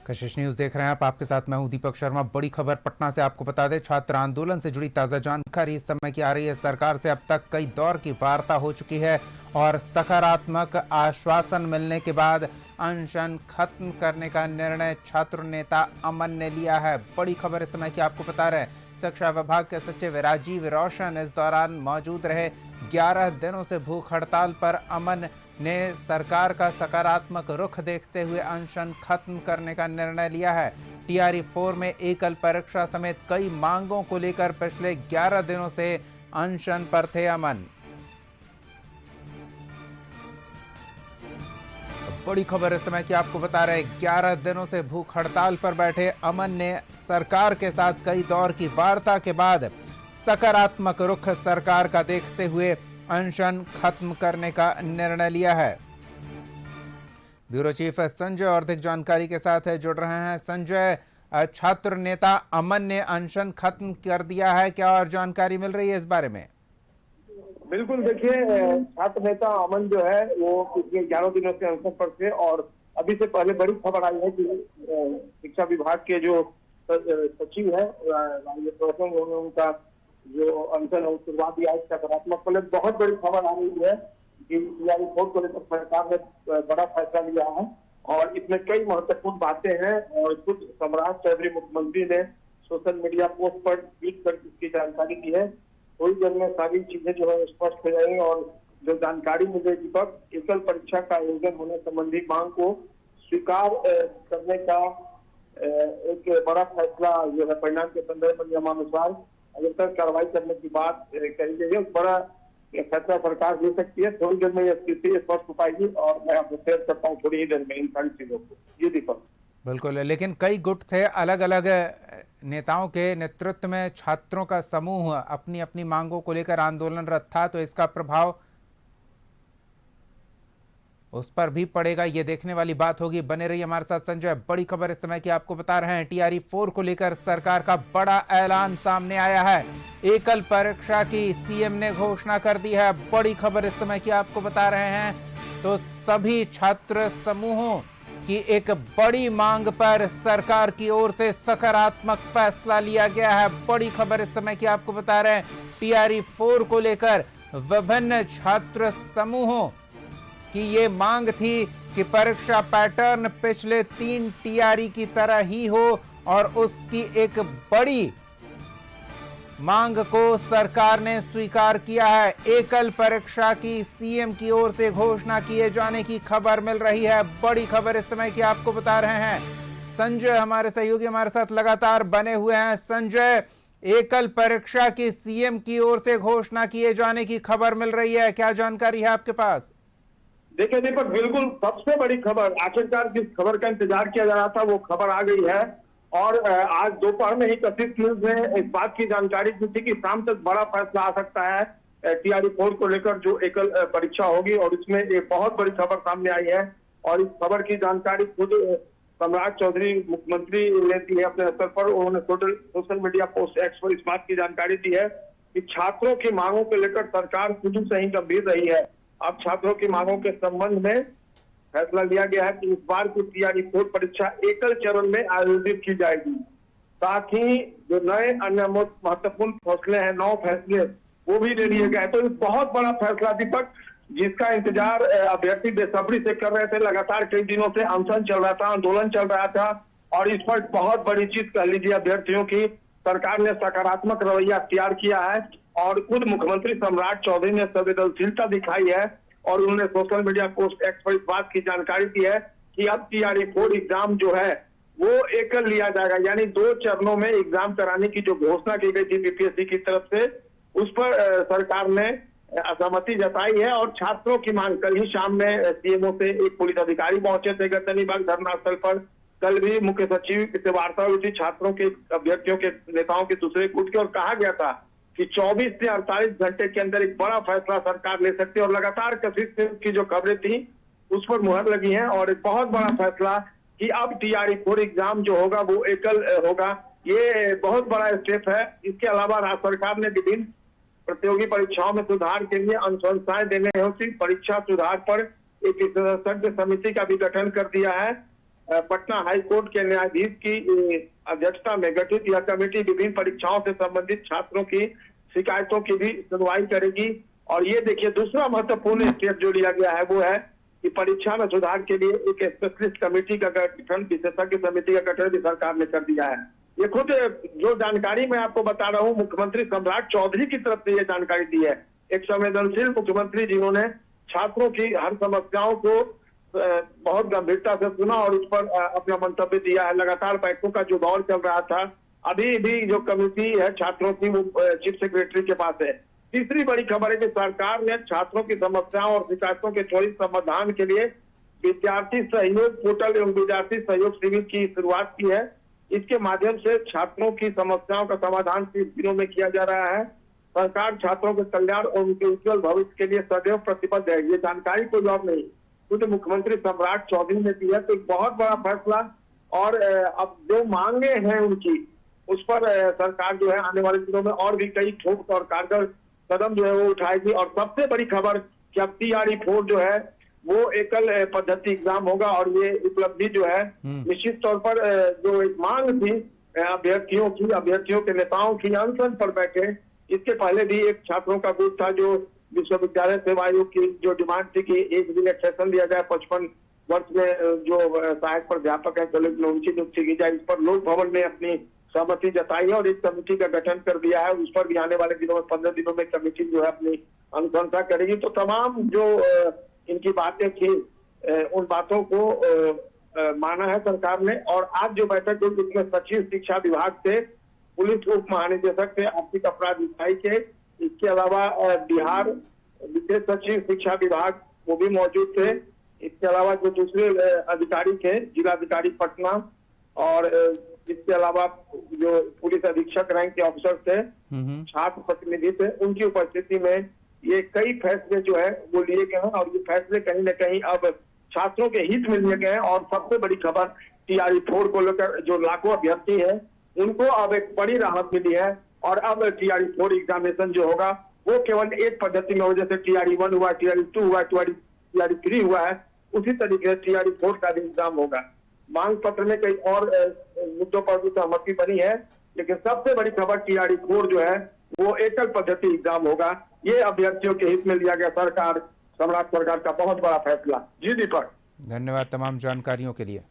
कशिश news देख रहे हैं आप। आपके साथ मैं हूं दीपक शर्मा। बड़ी खबर पटना से आपको बता दें, छात्र आंदोलन से जुड़ी ताजा जानकारी इस समय की आ रही है। सरकार से अब तक कई दौर की वार्ता हो चुकी है और सकारात्मक आश्वासन मिलने के बाद अनशन खत्म करने का निर्णय छात्र नेता अमन ने लिया है। बड़ी खबर इस समय की आपको बता रहे हैं। शिक्षा विभाग के सचिव राजीव रोशन इस दौरान मौजूद रहे। 11 दिनों से भूख हड़ताल पर अमन ने सरकार का सकारात्मक रुख देखते हुए अनशन खत्म करने का निर्णय लिया है। टीआरई 4 में एकल परीक्षा समेत कई मांगों को लेकर पिछले 11 दिनों से अनशन पर थे अमन। बड़ी खबर इस समय की आपको बता रहे, 11 दिनों से भूख हड़ताल पर बैठे अमन ने सरकार के साथ कई दौर की वार्ता के बाद सकारात्मक रुख सरकार का देखते हुए अनशन खत्म करने का निर्णय लिया है। ब्यूरो चीफ संजय और अधिक जानकारी के साथ जुड़ रहे हैं। संजय, छात्र नेता अमन ने अनशन खत्म कर दिया है, क्या और जानकारी मिल रही है इस बारे में? बिल्कुल, देखिए, छात्र नेता अमन जो है वो पिछले 11 दिनों से अनशन पर थे और अभी से पहले बड़ी खबर आई है कि शिक्षा विभाग के जो सचिव है उनका जो अनशन है शुरुआत दिया है सकारात्मक। पहले बहुत बड़ी खबर आ रही है कि टीआरई 4 को लेकर सरकार ने बड़ा फैसला लिया है और इसमें कई महत्वपूर्ण बातें हैं और खुद सम्राट चौधरी मुख्यमंत्री ने सोशल मीडिया पोस्ट पर ट्वीट कर इसकी जानकारी दी है। थोड़ी देर में सारी चीजें जो है स्पष्ट हो जाएंगी और जो जानकारी मिलेगी दीपक, एकल परीक्षा का आयोजन होने संबंधी मांग को स्वीकार करने का एक बड़ा फैसला जो है परिणाम के संदर्भ में नियमानुसार अगर तक कार्रवाई करने की बात कही गई है। बड़ा फैसला सरकार ले सकती है। थोड़ी देर में यह स्थिति स्पष्ट हो पाएगी और मैं आपको शेयर करता हूँ थोड़ी ही देर में इन सारी चीजों को। ये दीपक, बिल्कुल, लेकिन कई गुट थे, अलग अलग नेताओं के नेतृत्व में छात्रों का समूह अपनी अपनी मांगों को लेकर आंदोलनरत था, तो इसका प्रभाव उस पर भी पड़ेगा, ये देखने वाली बात होगी। बने रहिए हमारे साथ। संजय, बड़ी खबर इस समय की आपको बता रहे हैं, टीआरई 4 को लेकर सरकार का बड़ा ऐलान सामने आया है। एकल परीक्षा की सीएम ने घोषणा कर दी है। बड़ी खबर इस समय की आपको बता रहे हैं, तो सभी छात्र समूहों की एक बड़ी मांग पर सरकार की ओर से सकारात्मक फैसला लिया गया है। बड़ी खबर इस समय की आपको बता रहे हैं, टीआरई 4 को लेकर विभिन्न छात्र समूहों की ये मांग थी कि परीक्षा पैटर्न पिछले 3 टीआरई की तरह ही हो और उसकी एक बड़ी मांग को सरकार ने स्वीकार किया है। एकल परीक्षा की सीएम की ओर से घोषणा किए जाने की खबर मिल रही है। बड़ी खबर इस समय की आपको बता रहे हैं। संजय हमारे सहयोगी हमारे साथ लगातार बने हुए हैं। संजय, एकल परीक्षा की सीएम की ओर से घोषणा किए जाने की खबर मिल रही है, क्या जानकारी है आपके पास? देखिए दीपक, बिल्कुल सबसे बड़ी खबर, आखिरकार जिस खबर का इंतजार किया जा रहा था वो खबर आ गई है और आज दोपहर में ही कशिश न्यूज ने इस बात की जानकारी दी थी कि शाम तक बड़ा फैसला आ सकता है टीआरई 4 को लेकर जो एकल परीक्षा होगी और इसमें एक बहुत बड़ी खबर सामने आई है और इस खबर की जानकारी खुद सम्राट चौधरी मुख्यमंत्री ने दी है अपने स्तर पर। उन्होंने सोशल मीडिया पोस्ट एक्स पर इस बात की जानकारी दी है कि छात्रों की मांगों को लेकर सरकार शुरू से ही गंभीर रही है। अब छात्रों की मांगों के संबंध में फैसला लिया गया है कि इस बार की टीआरई 4 परीक्षा एकल चरण में आयोजित की जाएगी। साथ ही जो नए अन्य महत्वपूर्ण फैसले हैं, 9 फैसले, वो भी ले लिए गए। तो बहुत बड़ा फैसला दीपक, जिसका इंतजार अभ्यर्थी बेसब्री से कर रहे थे। लगातार कई दिनों से अनशन चल रहा था, आंदोलन चल रहा था और इस पर बहुत बड़ी चीज कह लीजिए अभ्यर्थियों की, सरकार ने सकारात्मक रवैया अख्तियार किया है और खुद मुख्यमंत्री सम्राट चौधरी ने संवेदनशीलता दिखाई है और उन्होंने सोशल मीडिया पोस्ट एक्स पर इस बात की जानकारी दी है कि अब टीआरई 4 एग्जाम जो है वो एकल लिया जाएगा, यानी 2 चरणों में एग्जाम कराने की जो घोषणा की गई थी बीपीएससी की तरफ से, उस पर सरकार ने असहमति जताई है और छात्रों की मांग, कल ही शाम में सीएमओ से एक पुलिस अधिकारी पहुंचे थे गर्दनीबाग धरना स्थल पर। कल भी मुख्य सचिव से वार्ता हुई थी छात्रों के, अभ्यर्थियों के, नेताओं के दूसरे गुट के, और कहा गया था कि 24 से 48 घंटे के अंदर एक बड़ा फैसला सरकार ले सकती है और लगातार कशिश की जो खबरें थी उस पर मुहर लगी है और एक बहुत बड़ा फैसला कि अब टीआरई 4 एग्जाम जो होगा वो एकल होगा, ये बहुत बड़ा स्टेप है। इसके अलावा राज्य सरकार ने विभिन्न प्रतियोगी परीक्षाओं में सुधार के लिए अनुशंसाएं देने हेतु परीक्षा सुधार पर एक विशेषज्ञ समिति का भी गठन कर दिया है पटना हाई कोर्ट के न्यायाधीश की अध्यक्षता में गठित यह कमेटी विभिन्न परीक्षाओं से संबंधित छात्रों की शिकायतों की भी सुनवाई करेगी। और ये देखिए दूसरा महत्वपूर्ण स्टेप जो लिया गया है वो है कि परीक्षा में सुधार के लिए एक स्पेशलिस्ट कमेटी का गठन, विशेषज्ञ समिति का गठन भी सरकार ने कर दिया है। ये खुद जो जानकारी मैं आपको बता रहा हूँ, मुख्यमंत्री सम्राट चौधरी की तरफ से ये जानकारी दी है। एक संवेदनशील मुख्यमंत्री जिन्होंने छात्रों की हर समस्याओं को बहुत गंभीरता से सुना और उस पर अपना मंतव्य दिया है। लगातार बैठकों का जो दौर चल रहा था, अभी भी जो कमेटी है छात्रों की वो चीफ सेक्रेटरी के पास है। तीसरी बड़ी खबर है कि सरकार ने छात्रों की समस्याओं और शिकायतों के त्वरित समाधान के लिए विद्यार्थी सहयोग पोर्टल एवं विद्यार्थी सहयोग शिविर की शुरुआत की है। इसके माध्यम से छात्रों की समस्याओं का समाधान 30 दिनों में किया जा रहा है। सरकार छात्रों के कल्याण और उनके उज्जवल भविष्य के लिए सदैव प्रतिबद्ध है। ये जानकारी कोई और नहीं, खुद मुख्यमंत्री सम्राट चौधरी ने दी है। तो एक बहुत बड़ा फैसला, और अब जो मांगे हैं उनकी, उस पर सरकार जो है आने वाले दिनों में और भी कई ठोस और कारगर कदम जो है वो उठाएगी। और सबसे बड़ी खबर कि अब TRE-4 जो है वो एकल पद्धति एग्जाम होगा, और ये उपलब्धि जो है निश्चित तौर पर जो एक मांग थी अभ्यर्थियों के नेताओं की अनशन पर बैठे। इसके पहले भी एक छात्रों का गुट था जो विश्वविद्यालय सेवा आयोग की जो डिमांड थी कि एक रिलैक्सेशन दिया जाए, 55 वर्ष में जो सहायक प्राध्यापक है कॉलेज में उनकी नियुक्ति की जाए। इस पर लोक भवन ने अपनी सहमति जताई है और एक कमेटी का गठन कर दिया है। उस पर भी आने वाले दिनों में 15 दिनों में कमेटी जो है अपनी अनुशंसा करेगी। तो तमाम जो इनकी बातें थी उन बातों को माना है सरकार ने। और आज जो बैठक हुई जिसमें सचिव शिक्षा विभाग से, पुलिस उप महानिदेशक से, आर्थिक अपराध इकाई के, इसके अलावा बिहार विशेष सचिव शिक्षा विभाग वो भी मौजूद थे। इसके अलावा जो दूसरे अधिकारी थे, जिलाधिकारी पटना, और इसके अलावा जो पुलिस अधीक्षक रैंक के अफसर थे, छात्र प्रतिनिधि थे, उनकी उपस्थिति में ये कई फैसले जो है वो लिए गए हैं। और ये फैसले कहीं न कहीं अब छात्रों के हित में लिए गए हैं। और सबसे बड़ी खबर TRE-4 को लेकर जो लाखों अभ्यर्थी है उनको अब एक बड़ी राहत मिली है। और अब TRE-4 एग्जामिनेशन जो होगा वो केवल एक पद्धति में हो, जैसे TRE-1 हुआ, TRE-2 हुआ, TRE-3 हुआ है, उसी तरीके से TRE-4 का भी एग्जाम होगा। मांग पत्र में कई और मुद्दों पर भी सहमति बनी है, लेकिन सबसे बड़ी खबर TRE-4 जो है वो एकल पद्धति एग्जाम होगा। ये अभ्यर्थियों के हित में लिया गया सम्राट सरकार का बहुत बड़ा फैसला। जी दीपक, धन्यवाद तमाम जानकारियों के लिए।